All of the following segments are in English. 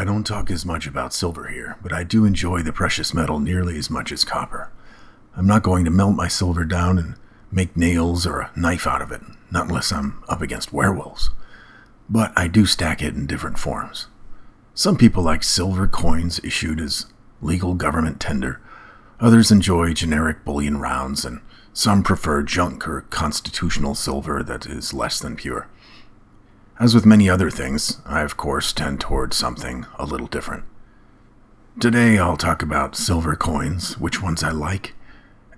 I don't talk as much about silver here, but I do enjoy the precious metal nearly as much as copper. I'm not going to melt my silver down and make nails or a knife out of it, not unless I'm up against werewolves. But I do stack it in different forms. Some people like silver coins issued as legal government tender, others enjoy generic bullion rounds, and some prefer junk or constitutional silver that is less than pure. As with many other things, I of course tend towards something a little different. Today I'll talk about silver coins, which ones I like,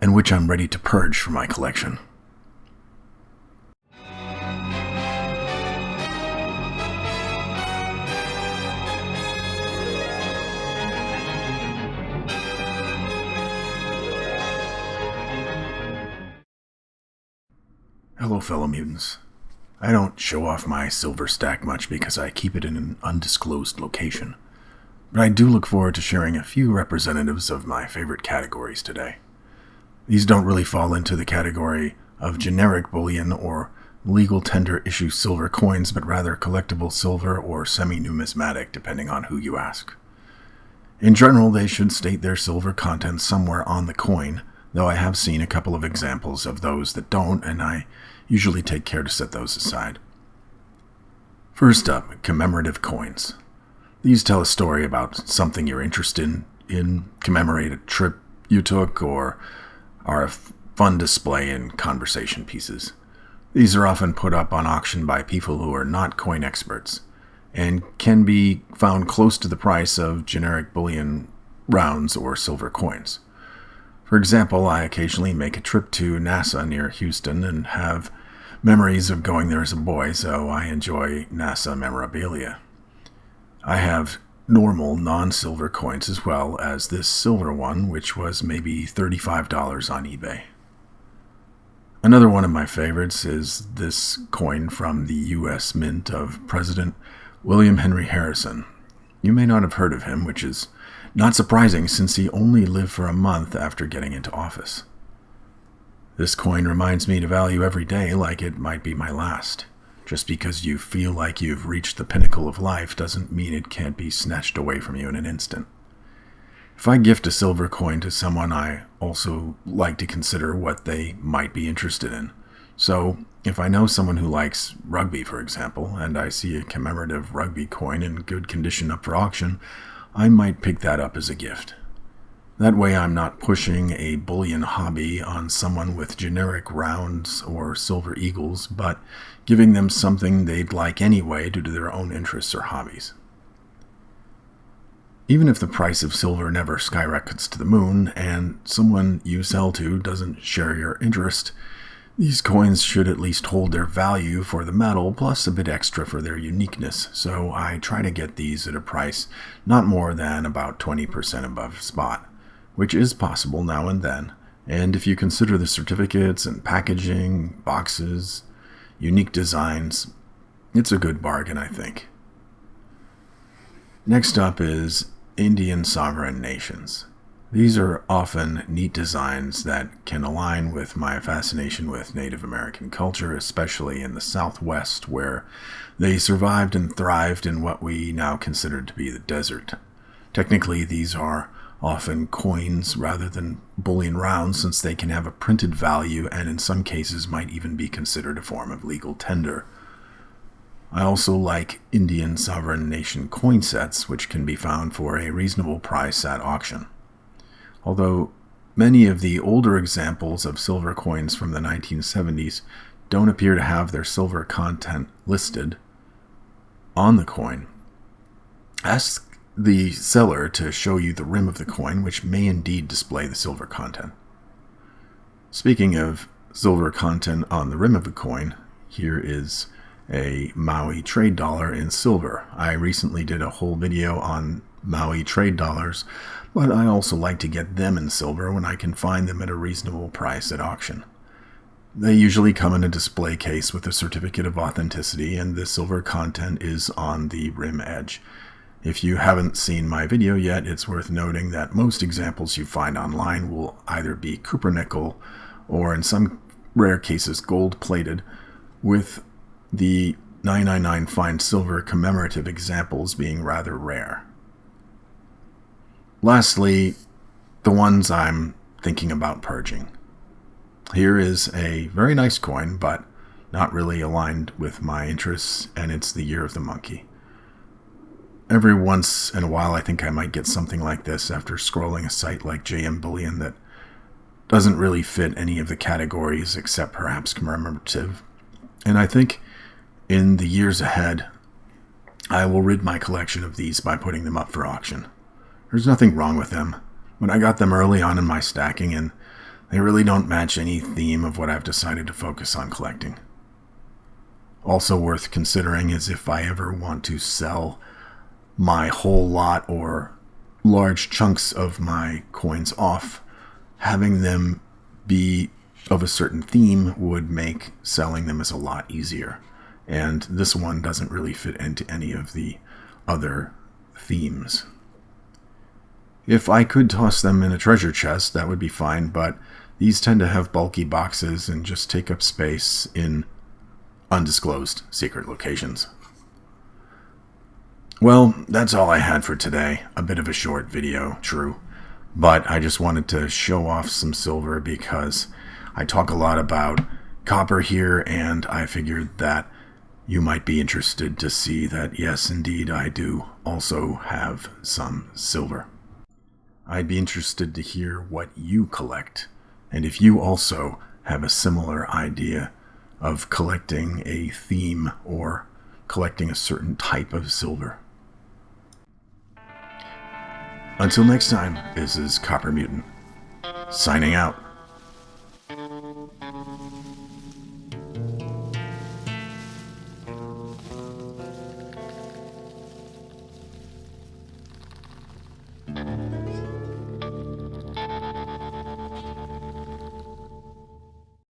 and which I'm ready to purge from my collection. Hello, fellow mutants. I don't show off my silver stack much because I keep it in an undisclosed location, but I do look forward to sharing a few representatives of my favorite categories today. These don't really fall into the category of generic bullion or legal tender issue silver coins, but rather collectible silver or semi-numismatic, depending on who you ask. In general, they should state their silver content somewhere on the coin, though I have seen a couple of examples of those that don't, and I usually take care to set those aside. First up, commemorative coins. These tell a story about something you're interested in, commemorate a trip you took, or are a fun display in conversation pieces. These are often put up on auction by people who are not coin experts, and can be found close to the price of generic bullion rounds or silver coins. For example, I occasionally make a trip to NASA near Houston and have memories of going there as a boy, so I enjoy NASA memorabilia. I have normal non-silver coins as well as this silver one, which was maybe $35 on eBay. Another one of my favorites is this coin from the U.S. Mint of President William Henry Harrison. You may not have heard of him, which is not surprising since he only lived for a month after getting into office. This coin reminds me to value every day like it might be my last. Just because you feel like you've reached the pinnacle of life doesn't mean it can't be snatched away from you in an instant. If I gift a silver coin to someone, I also like to consider what they might be interested in. So, if I know someone who likes rugby, for example, and I see a commemorative rugby coin in good condition up for auction, I might pick that up as a gift. That way I'm not pushing a bullion hobby on someone with generic rounds or silver eagles, but giving them something they'd like anyway due to their own interests or hobbies. Even if the price of silver never skyrockets to the moon, and someone you sell to doesn't share your interest, these coins should at least hold their value for the metal, plus a bit extra for their uniqueness, so I try to get these at a price not more than about 20% above spot, which is possible now and then, and if you consider the certificates and packaging, boxes, unique designs, it's a good bargain, I think. Next up is Indian sovereign nations. These are often neat designs that can align with my fascination with Native American culture, especially in the Southwest, where they survived and thrived in what we now consider to be the desert. Technically, these are often coins rather than bullion rounds, since they can have a printed value and in some cases might even be considered a form of legal tender. I also like Indian sovereign nation coin sets, which can be found for a reasonable price at auction. Although many of the older examples of silver coins from the 1970s don't appear to have their silver content listed on the coin, ask the seller to show you the rim of the coin, which may indeed display the silver content. Speaking of silver content on the rim of the coin, here is a Maui trade dollar in silver. I recently did a whole video on Maui trade dollars, but I also like to get them in silver when I can find them at a reasonable price at auction. They usually come in a display case with a certificate of authenticity, and the silver content is on the rim edge. If you haven't seen my video yet, it's worth noting that most examples you find online will either be cupronickel or in some rare cases gold-plated, with the 999 fine silver commemorative examples being rather rare. Lastly, the ones I'm thinking about purging. Here is a very nice coin, but not really aligned with my interests, and it's the Year of the Monkey. Every once in a while, I think I might get something like this after scrolling a site like JM Bullion that doesn't really fit any of the categories except perhaps commemorative. And I think in the years ahead, I will rid my collection of these by putting them up for auction. There's nothing wrong with them. When I got them early on in my stacking, and they really don't match any theme of what I've decided to focus on collecting. Also worth considering is if I ever want to sell my whole lot or large chunks of my coins off, having them be of a certain theme would make selling them as a lot easier. And this one doesn't really fit into any of the other themes. If I could toss them in a treasure chest, that would be fine, but these tend to have bulky boxes and just take up space in undisclosed secret locations. Well, that's all I had for today. A bit of a short video, true. But I just wanted to show off some silver because I talk a lot about copper here, and I figured that you might be interested to see that, yes, indeed, I do also have some silver. I'd be interested to hear what you collect, and if you also have a similar idea of collecting a theme or collecting a certain type of silver. Until next time, this is Copper Mutant, signing out.